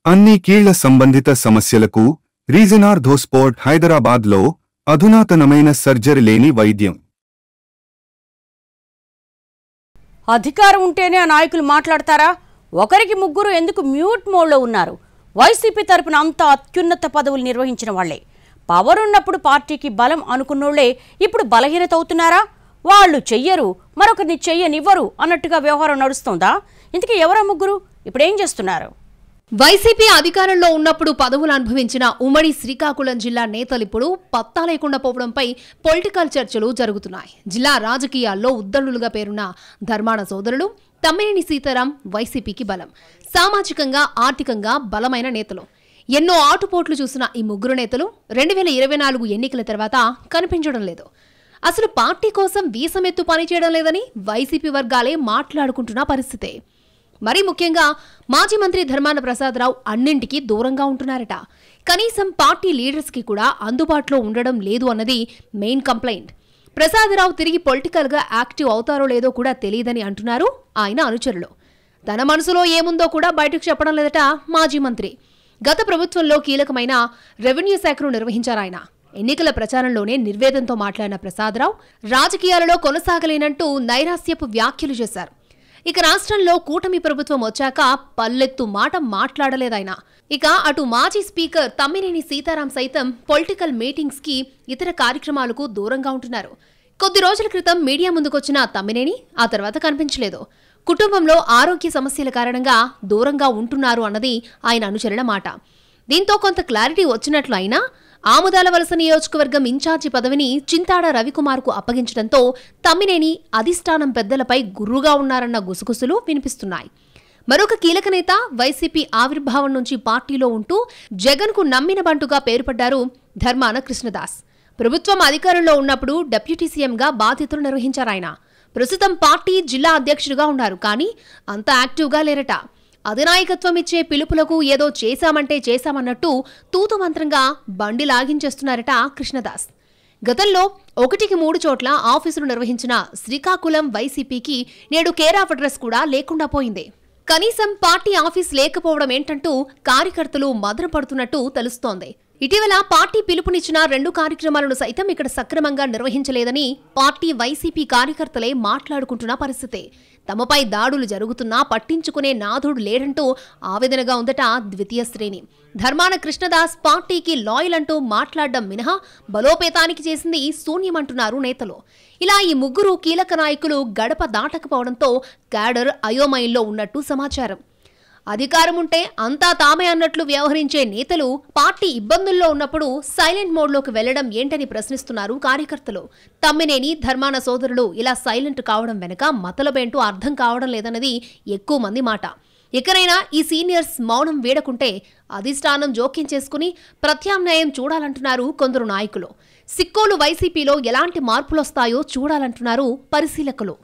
అన్ని కీళ్ల సంబంధిత సమస్యలకు రీజన్ ఆర్థోస్పోర్ట్ హైదరాబాద్లో అధునాతనమైన సర్జరీ లేని వైద్యం. అధికారం ఉంటేనే ఆ నాయకులు మాట్లాడతారా? ఒకరికి ముగ్గురు ఎందుకు మ్యూట్ మోడ్లో ఉన్నారు? వైసీపీ తరపున అంతా అత్యున్నత పదవులు నిర్వహించిన వాళ్లే. పవర్ ఉన్నప్పుడు పార్టీకి బలం అనుకున్నోళ్లే ఇప్పుడు బలహీనత అవుతున్నారా? వాళ్ళు చెయ్యరు, మరొకరిని చెయ్యనివ్వరు అన్నట్టుగా వ్యవహారం నడుస్తోందా? ఇంతకీ ఎవరా ముగ్గురు? ఇప్పుడేం చేస్తున్నారు? వైసీపీ అధికారంలో ఉన్నప్పుడు పదవులు అనుభవించిన ఉమ్మడి శ్రీకాకుళం జిల్లా నేతలిప్పుడు పత్తా లేకుండా పోవడంపై పొలిటికల్ చర్చలు జరుగుతున్నాయి. జిల్లా రాజకీయాల్లో ఉద్దండులుగా పేరున్న ధర్మాన సోదరులు తమ్మినేని సీతారాం వైసీపీకి బలం. సామాజికంగా, ఆర్థికంగా బలమైన నేతలు. ఎన్నో ఆటుపోట్లు చూసిన ఈ ముగ్గురు నేతలు 2024 ఎన్నికల తర్వాత కనిపించడం లేదు. అసలు పార్టీ కోసం వీసమెత్తు పనిచేయడం లేదని వైసీపీ వర్గాలే మాట్లాడుకుంటున్న పరిస్థితే. మరీ ముఖ్యంగా మాజీ మంత్రి ధర్మాన ప్రసాదరావు అన్నింటికీ దూరంగా ఉంటున్నారట. కనీసం పార్టీ లీడర్స్కి కూడా అందుబాటులో ఉండడం లేదు అన్నది మెయిన్ కంప్లైంట్. ప్రసాదరావు తిరిగి పొలిటికల్గా యాక్టివ్ అవుతారో లేదో కూడా తెలియదని అంటున్నారు ఆయన అనుచరులు. తన మనసులో ఏముందో కూడా బయటకు చెప్పడం లేదట మాజీ మంత్రి. గత ప్రభుత్వంలో కీలకమైన రెవెన్యూ శాఖను నిర్వహించారాయన. ఎన్నికల ప్రచారంలోనే నిర్వేదంతో మాట్లాడిన ప్రసాదరావు రాజకీయాలలో కొనసాగలేనంటూ నైరాస్యపు వ్యాఖ్యలు చేశారు. ఇక రాష్ట్రంలో కూటమి ప్రభుత్వం వచ్చాక పల్లెత్తు మాట మాట్లాడలేదాయన. ఇక అటు మాజీ స్పీకర్ తమ్మినేని సీతారాం సైతం పొలిటికల్ మీటింగ్స్ కి, ఇతర కార్యక్రమాలకు దూరంగా ఉంటున్నారు. కొద్ది రోజుల క్రితం మీడియా ముందుకొచ్చిన తమ్మినేని ఆ తర్వాత కనిపించలేదు. కుటుంబంలో ఆరోగ్య సమస్యల కారణంగా దూరంగా ఉంటున్నారు అన్నది ఆయన అనుచరుల మాట. దీంతో కొంత క్లారిటీ వచ్చినట్లు అయినా ఆముదాల వలస నియోజకవర్గం ఇన్ఛార్జి పదవిని చింతాడ రవికుమార్కు అప్పగించడంతో తమ్మినేని అధిష్టానం పెద్దలపై గుర్రుగా ఉన్నారన్న గుసగుసలు వినిపిస్తున్నాయి. మరొక కీలక నేత వైసీపీ ఆవిర్భావం నుంచి పార్టీలో ఉంటూ జగన్కు నమ్మిన బంటుగా పేరుపడ్డారు ధర్మాన కృష్ణదాస్. ప్రభుత్వం అధికారంలో ఉన్నప్పుడు డిప్యూటీ సీఎంగా బాధ్యతలు నిర్వహించారాయన. ప్రస్తుతం పార్టీ జిల్లా అధ్యక్షుడిగా ఉన్నారు. కానీ అంత యాక్టివ్గా లేరట. అధినాయకత్వం ఇచ్చే పిలుపులకు ఏదో చేశామంటే చేశామన్నట్టు తూతు మంత్రంగా బండి లాగించేస్తున్నారట కృష్ణదాస్. గతంలో 1కి 3 చోట్ల ఆఫీసులు నిర్వహించిన శ్రీకాకుళం వైసీపీకి నేడు కేర్ ఆఫ్ అడ్రస్ కూడా లేకుండా పోయింది. కనీసం పార్టీ ఆఫీస్ లేకపోవడం ఏంటంటూ కార్యకర్తలు మదనపడుతున్నట్టు తెలుస్తోంది. ఇటీవల పార్టీ పిలుపునిచ్చిన 2 కార్యక్రమాలను సైతం ఇక్కడ సక్రమంగా నిర్వహించలేదని పార్టీ వైసీపీ కార్యకర్తలే మాట్లాడుకుంటున్న పరిస్థితే. తమపై దాడులు జరుగుతున్నా పట్టించుకునే నాథుడు లేడంటూ ఆవేదనగా ఉందట ద్వితీయ శ్రేణి. ధర్మాన కృష్ణదాస్ పార్టీకి లాయల్ అంటూ మాట్లాడడం మినహా బలోపేతానికి చేసింది శూన్యమంటున్నారు నేతలు. ఇలా ఈ ముగ్గురు కీలక నాయకులు గడప దాటకపోవడంతో క్యాడర్ అయోమయంలో ఉన్నట్టు సమాచారం. అధికారం ఉంటే అంతా తామే అన్నట్లు వ్యవహరించే నేతలు పార్టీ ఇబ్బందుల్లో ఉన్నప్పుడు సైలెంట్ మోడ్లోకి వెళ్లడం ఏంటని ప్రశ్నిస్తున్నారు కార్యకర్తలు. తమ్మినేని, ధర్మాన సోదరులు ఇలా సైలెంట్ కావడం వెనక మతలబేంటూ అర్థం కావడం లేదన్నది ఎక్కువ మంది మాట. ఇకనైనా ఈ సీనియర్స్ మౌనం వీడకుంటే అధిష్టానం జోక్యం చేసుకుని ప్రత్యామ్నాయం చూడాలంటున్నారు కొందరు నాయకులు. సిక్కోలు వైసీపీలో ఎలాంటి మార్పులొస్తాయో చూడాలంటున్నారు పరిశీలకులు.